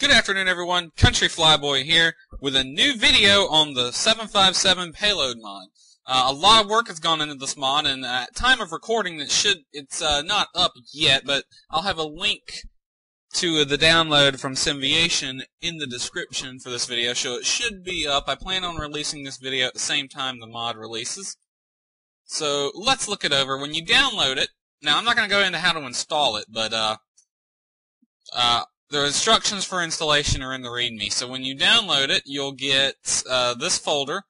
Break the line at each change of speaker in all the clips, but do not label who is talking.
Good afternoon, everyone. Country Flyboy here with a new video on the 757 Payload mod. A lot of work has gone into this mod, and at time of recording, it's not up yet, but I'll have a link to the download from Deviations in the description for this video, so it should be up. I plan on releasing this video at the same time the mod releases. So let's look it over. When you download it, now I'm not going to go into how to install it, but the instructions for installation are in the README. So when you download it, you'll get this folder.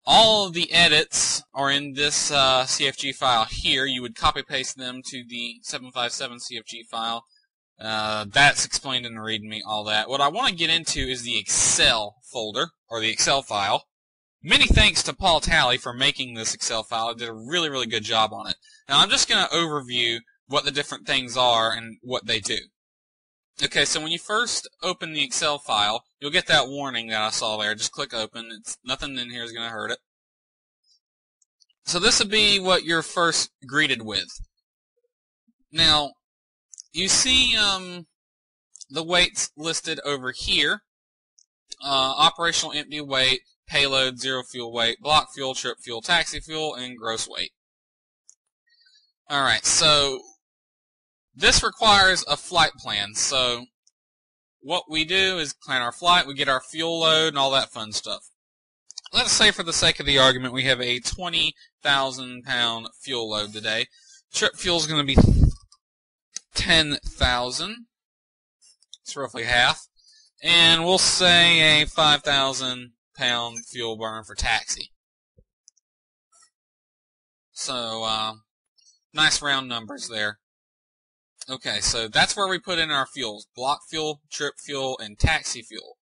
All of the edits are in this CFG file here. You would copy-paste them to the 757 CFG file. That's explained in the README, all that. What I want to get into is the Excel folder, or the Excel file. Many thanks to Paul Talley for making this Excel file. He did a really, really good job on it. Now I'm just going to overview what the different things are and what they do. Okay, so when you first open the Excel file, you'll get that warning that I saw there. Just click open. Nothing in here is going to hurt it. So this would be what you're first greeted with. Now, you see the weights listed over here. Operational empty weight, payload, zero fuel weight, block fuel, trip fuel, taxi fuel, and gross weight. Alright, so this requires a flight plan. So what we do is plan our flight, we get our fuel load, and all that fun stuff. Let's say for the sake of the argument we have a 20,000 pound fuel load today. Trip fuel is going to be 10,000. It's roughly half. And we'll say a 5,000 pound fuel burn for taxi. So, nice round numbers there. Okay, so that's where we put in our fuels. Block fuel, trip fuel, and taxi fuel.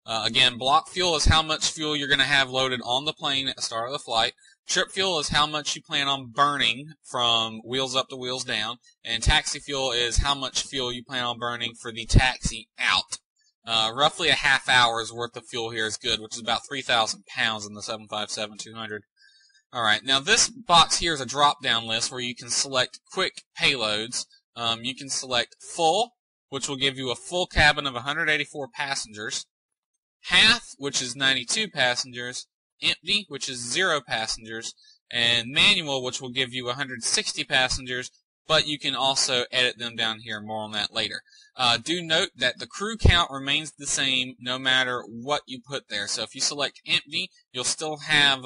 Again, block fuel is how much fuel you're going to have loaded on the plane at the start of the flight. Trip fuel is how much you plan on burning from wheels up to wheels down. And taxi fuel is how much fuel you plan on burning for the taxi out. Roughly a half hour's worth of fuel here is good, which is about 3,000 pounds in the 757-200. Alright, now this box here is a drop-down list where you can select quick payloads. You can select full, which will give you a full cabin of 184 passengers, half, which is 92 passengers, empty, which is 0 passengers, and manual, which will give you 160 passengers, but you can also edit them down here. More on that later. Do note that the crew count remains the same no matter what you put there. So if you select empty, you'll still have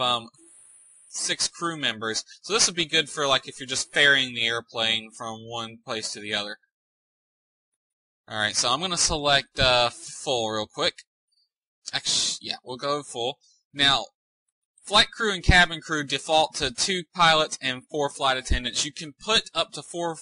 6 crew members. So this would be good for like if you're just ferrying the airplane from one place to the other. Alright, so I'm going to select full real quick. Actually, yeah, we'll go full. Now, flight crew and cabin crew default to 2 pilots and 4 flight attendants. You can put up to four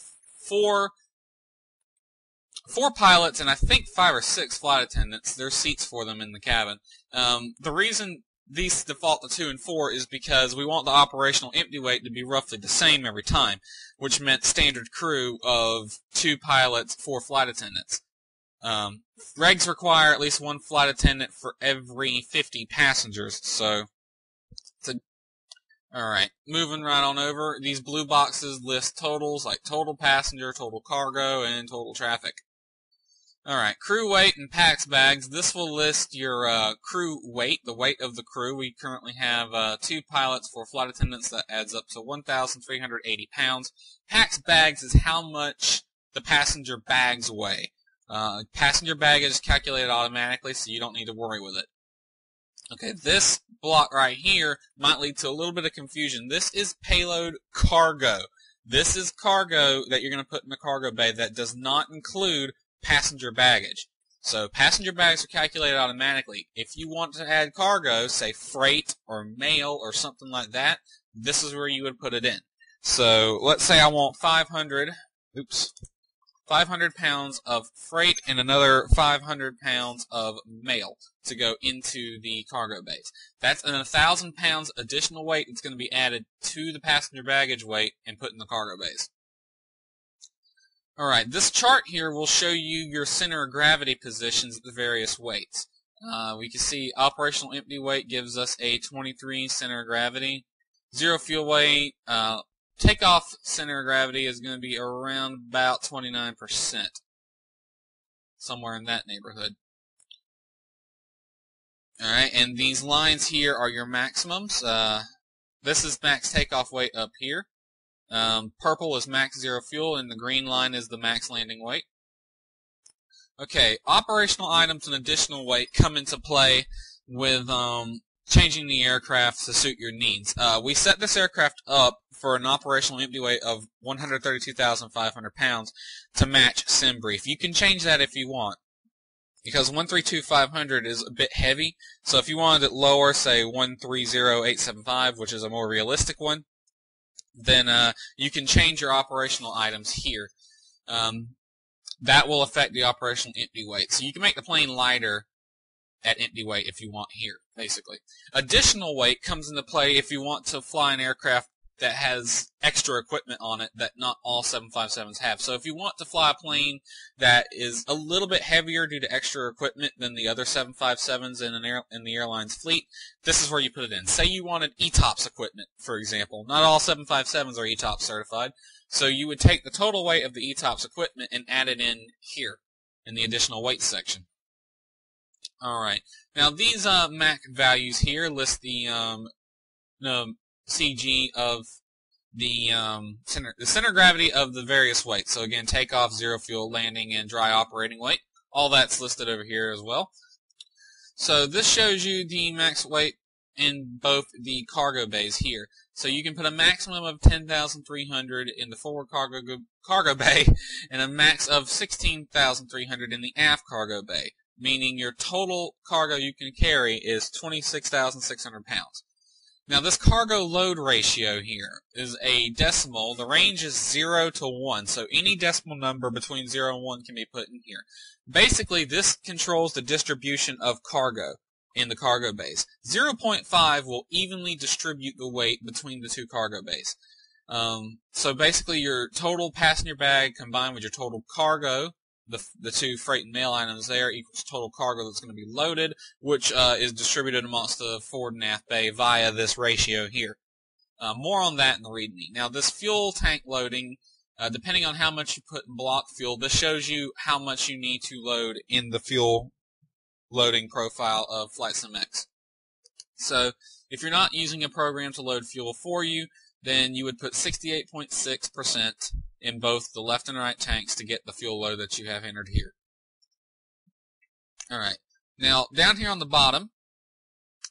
pilots and I think 5 or 6 flight attendants. There's seats for them in the cabin. The reason these default to 2 and 4 is because we want the operational empty weight to be roughly the same every time, which meant standard crew of 2 pilots, 4 flight attendants. Regs require at least 1 flight attendant for every 50 passengers, so alright, moving right on over. These blue boxes list totals like total passenger, total cargo, and total traffic. Alright, crew weight and packs bags. This will list your crew weight, the weight of the crew. We currently have 2 pilots, 4 flight attendants. That adds up to 1,380 pounds. Packs bags is how much the passenger bags weigh. Passenger baggage is calculated automatically, so you don't need to worry with it. Okay, this block right here might lead to a little bit of confusion. This is payload cargo. This is cargo that you're going to put in the cargo bay that does not include passenger baggage. So passenger bags are calculated automatically. If you want to add cargo, say freight or mail or something like that, this is where you would put it in. So let's say I want 500 pounds of freight and another 500 pounds of mail to go into the cargo bays. That's an 1,000 pounds additional weight that's going to be added to the passenger baggage weight and put in the cargo bays. Alright, this chart here will show you your center of gravity positions at the various weights. We can see operational empty weight gives us a 23 center of gravity. 0 fuel weight, takeoff center of gravity is going to be around about 29%. Somewhere in that neighborhood. Alright, and these lines here are your maximums. This is max takeoff weight up here. Purple is max zero fuel, and the green line is the max landing weight. Okay, operational items and additional weight come into play with changing the aircraft to suit your needs. We set this aircraft up for an operational empty weight of 132,500 pounds to match Sim Brief. You can change that if you want, because 132,500 is a bit heavy. So if you wanted it lower, say 130,875, which is a more realistic one, then you can change your operational items here. That will affect the operational empty weight. So you can make the plane lighter at empty weight if you want here, basically. Additional weight comes into play if you want to fly an aircraft that has extra equipment on it that not all 757s have. So if you want to fly a plane that is a little bit heavier due to extra equipment than the other 757s in the airline's fleet, this is where you put it in. Say you wanted ETOPS equipment, for example. Not all 757s are ETOPS certified. So you would take the total weight of the ETOPS equipment and add it in here in the additional weight section. Alright, now these MAC values here list the CG of the center gravity of the various weights. So again, takeoff, zero fuel, landing, and dry operating weight. All that's listed over here as well. So this shows you the max weight in both the cargo bays here. So you can put a maximum of 10,300 in the forward cargo bay and a max of 16,300 in the aft cargo bay, meaning your total cargo you can carry is 26,600 pounds. Now this cargo load ratio here is a decimal. The range is 0 to 1, so any decimal number between 0 and 1 can be put in here. Basically, this controls the distribution of cargo in the cargo bays. 0.5 will evenly distribute the weight between the two cargo bays. So basically your total passenger bag combined with your total cargo, the two freight and mail items there, equals total cargo that's going to be loaded, which is distributed amongst the forward and aft bay via this ratio here. More on that in the README. Now this fuel tank loading, depending on how much you put in block fuel, this shows you how much you need to load in the fuel loading profile of Flight Sim X. So if you're not using a program to load fuel for you, then you would put 68.6% in both the left and right tanks to get the fuel load that you have entered here. Alright, now down here on the bottom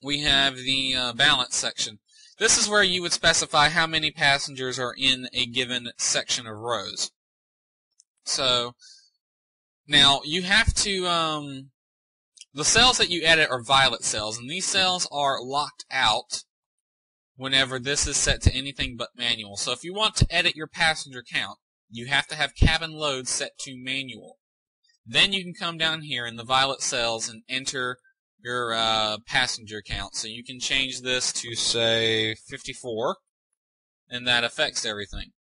we have the balance section. This is where you would specify how many passengers are in a given section of rows. So now you have to the cells that you edit are violet cells, and these cells are locked out whenever this is set to anything but manual. So if you want to edit your passenger count, you have to have cabin load set to manual. Then you can come down here in the violet cells and enter your passenger count. So you can change this to, say, 54, and that affects everything.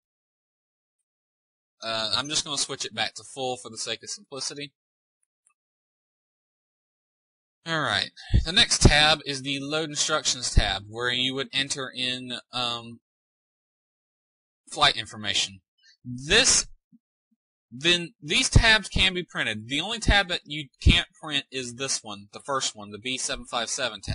I'm just going to switch it back to full for the sake of simplicity. Alright, the next tab is the Load Instructions tab, where you would enter in flight information. These tabs can be printed. The only tab that you can't print is this one, the first one, the B757 tab.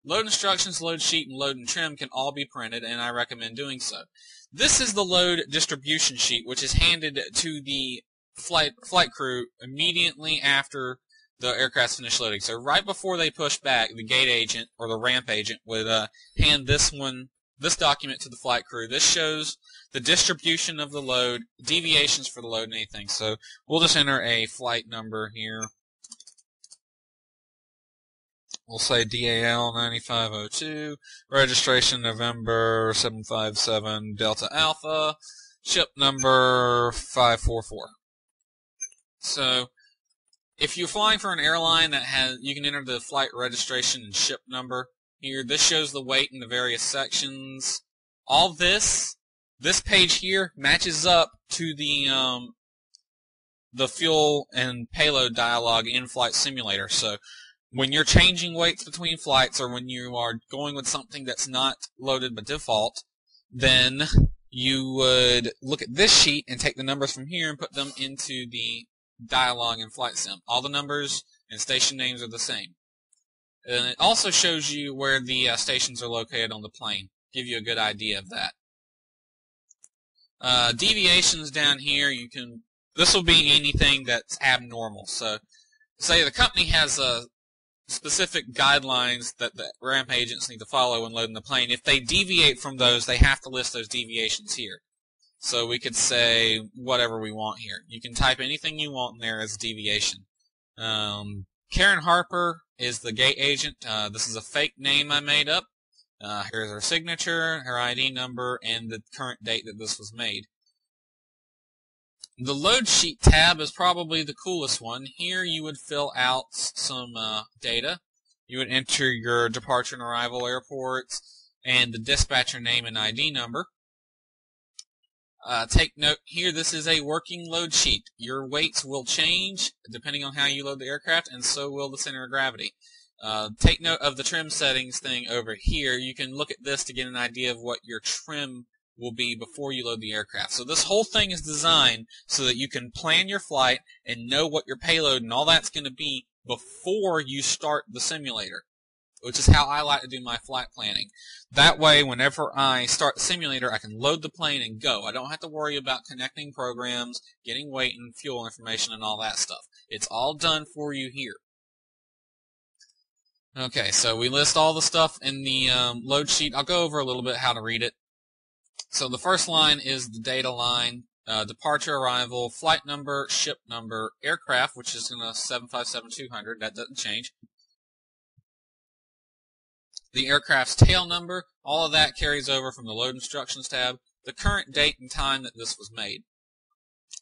Load Instructions, Load Sheet, and Load and Trim can all be printed, and I recommend doing so. This is the load distribution sheet, which is handed to the flight crew immediately after the aircraft's finished loading. So right before they push back, the gate agent or the ramp agent would hand this document to the flight crew. This shows the distribution of the load, deviations for the load, and anything. So we'll just enter a flight number here. We'll say DAL 9502, registration November 757 Delta Alpha, ship number 544. So if you're flying for an airline that has, you can enter the flight registration and ship number here. This shows the weight in the various sections. All this page here matches up to the fuel and payload dialog in Flight Simulator. So when you're changing weights between flights, or when you are going with something that's not loaded by default, then you would look at this sheet and take the numbers from here and put them into the dialog in Flight Sim. All the numbers and station names are the same. And it also shows you where the stations are located on the plane. Give you a good idea of that. Deviations down here, this will be anything that's abnormal. So, say the company has specific guidelines that the ramp agents need to follow when loading the plane. If they deviate from those, they have to list those deviations here. So we could say whatever we want here. You can type anything you want in there as a deviation. Karen Harper is the gate agent. This is a fake name I made up. Here's her signature, her ID number, and the current date that this was made. The load sheet tab is probably the coolest one. Here you would fill out some data. You would enter your departure and arrival airports and the dispatcher name and ID number. Take note here, this is a working load sheet. Your weights will change depending on how you load the aircraft, and so will the center of gravity. Take note of the trim settings thing over here. You can look at this to get an idea of what your trim will be before you load the aircraft. So this whole thing is designed so that you can plan your flight and know what your payload and all that's going to be before you start the simulator, which is how I like to do my flight planning. That way, whenever I start the simulator, I can load the plane and go. I don't have to worry about connecting programs, getting weight and fuel information and all that stuff. It's all done for you here. Okay, so we list all the stuff in the load sheet. I'll go over a little bit how to read it. So the first line is the data line, departure, arrival, flight number, ship number, aircraft, which is in a 757-200. That doesn't change. The aircraft's tail number, all of that carries over from the load instructions tab. The current date and time that this was made.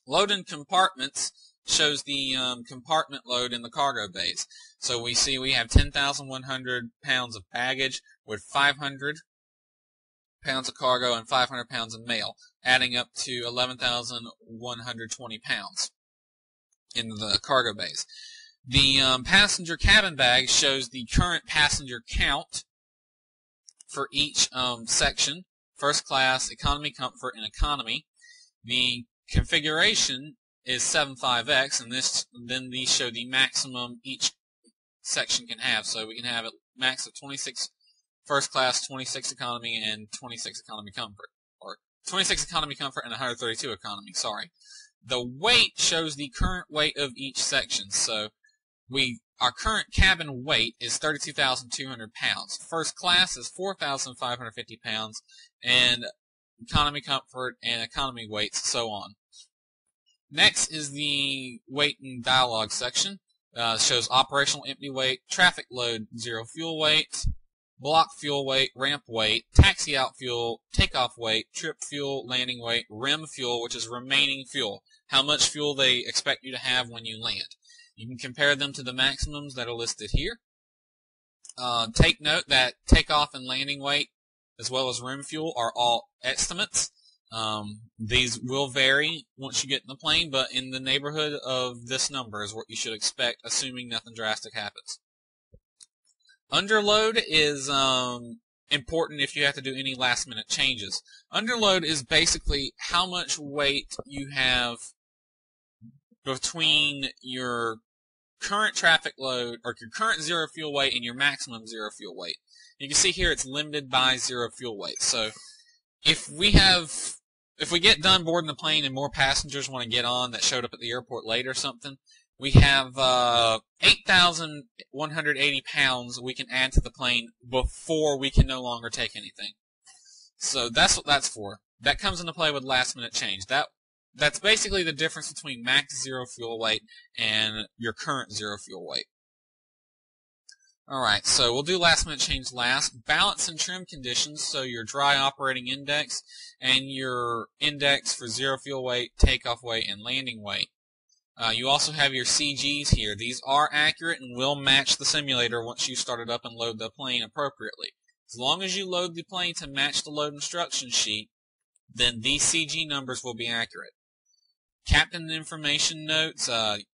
Load in compartments shows the compartment load in the cargo bays. So we see we have 10,100 pounds of baggage with 500 pounds of cargo and 500 pounds of mail, adding up to 11,120 pounds in the cargo bays. The passenger cabin bag shows the current passenger count for each section: first class, economy, comfort, and economy. The configuration is 75X, and then these show the maximum each section can have. So we can have a max of 26 first class, 26 economy, and 26 economy comfort, or 26 economy comfort and 132 economy. Sorry. The weight shows the current weight of each section. So our current cabin weight is 32,200 pounds. First class is 4,550 pounds, and economy comfort and economy weights, so on. Next is the weight and dialogue section. Shows operational empty weight, traffic load, zero fuel weight, block fuel weight, ramp weight, taxi out fuel, takeoff weight, trip fuel, landing weight, rim fuel, which is remaining fuel, how much fuel they expect you to have when you land. You can compare them to the maximums that are listed here. Take note that takeoff and landing weight, as well as rim fuel, are all estimates. These will vary once you get in the plane, but in the neighborhood of this number is what you should expect, assuming nothing drastic happens. Underload is important if you have to do any last-minute changes. Underload is basically how much weight you have between your current traffic load, or your current zero fuel weight, and your maximum zero fuel weight. You can see here it's limited by zero fuel weight. So if we get done boarding the plane and more passengers want to get on that showed up at the airport late or something, we have 8,180 pounds we can add to the plane before we can no longer take anything. So that's what that's for. That comes into play with last-minute change. That's basically the difference between max zero fuel weight and your current zero fuel weight. Alright, so we'll do last-minute change last. Balance and trim conditions, so your dry operating index and your index for zero fuel weight, takeoff weight, and landing weight. You also have your CGs here. These are accurate and will match the simulator once you start it up and load the plane appropriately. As long as you load the plane to match the load instruction sheet, then these CG numbers will be accurate. Captain information notes,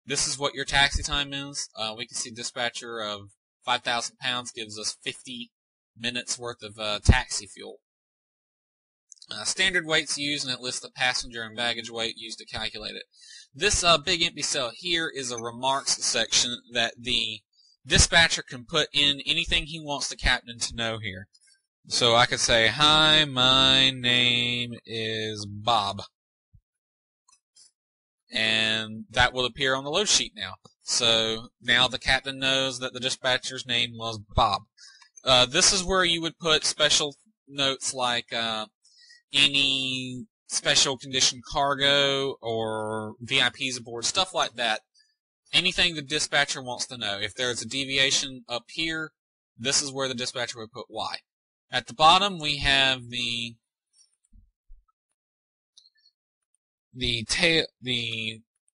this is what your taxi time is. We can see dispatcher of 5,000 pounds gives us 50 minutes worth of taxi fuel. Standard weights used, and it lists the passenger and baggage weight used to calculate it. This big empty cell here is a remarks section that the dispatcher can put in anything he wants the captain to know here. So I could say, "Hi, my name is Bob." And that will appear on the load sheet now. So now the captain knows that the dispatcher's name was Bob. This is where you would put special notes like any special condition cargo or VIPs aboard, stuff like that. Anything the dispatcher wants to know. If there's a deviation up here, this is where the dispatcher would put Y. At the bottom, we have the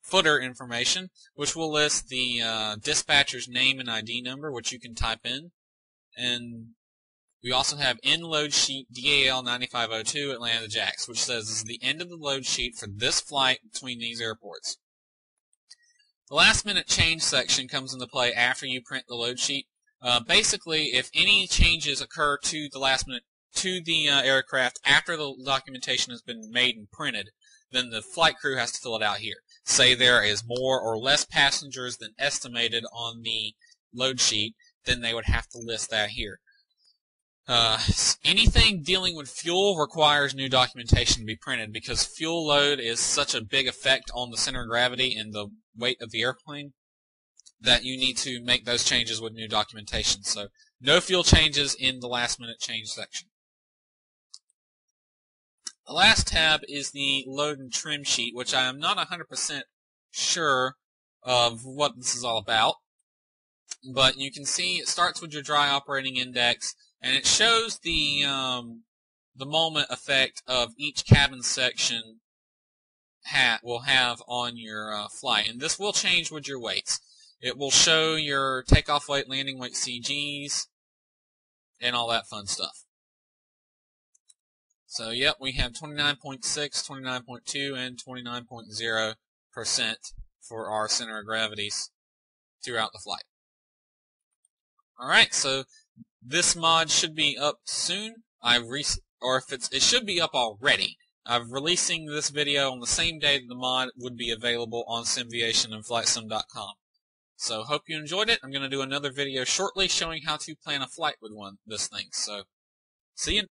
footer information, which will list the dispatcher's name and ID number, which you can type in. And we also have in load sheet DAL 9502 Atlanta Jax, which says this is the end of the load sheet for this flight between these airports. The last minute change section comes into play after you print the load sheet. Basically, if any changes occur to the last minute to the aircraft after the documentation has been made and printed, then the flight crew has to fill it out here. Say there is more or less passengers than estimated on the load sheet, then they would have to list that here. Anything dealing with fuel requires new documentation to be printed because fuel load is such a big effect on the center of gravity and the weight of the airplane that you need to make those changes with new documentation. So no fuel changes in the last minute change section. The last tab is the load and trim sheet, which I am not 100% sure of what this is all about. But you can see it starts with your dry operating index, and it shows the moment effect of each cabin section will have on your flight. And this will change with your weights. It will show your takeoff weight, landing weight CGs, and all that fun stuff. So, yep, we have 29.6, 29.2, and 29.0% for our center of gravities throughout the flight. Alright, so this mod should be up soon. It should be up already. I'm releasing this video on the same day that the mod would be available on Deviations and FlightSim.com. So, hope you enjoyed it. I'm going to do another video shortly showing how to plan a flight with this thing. So, see you.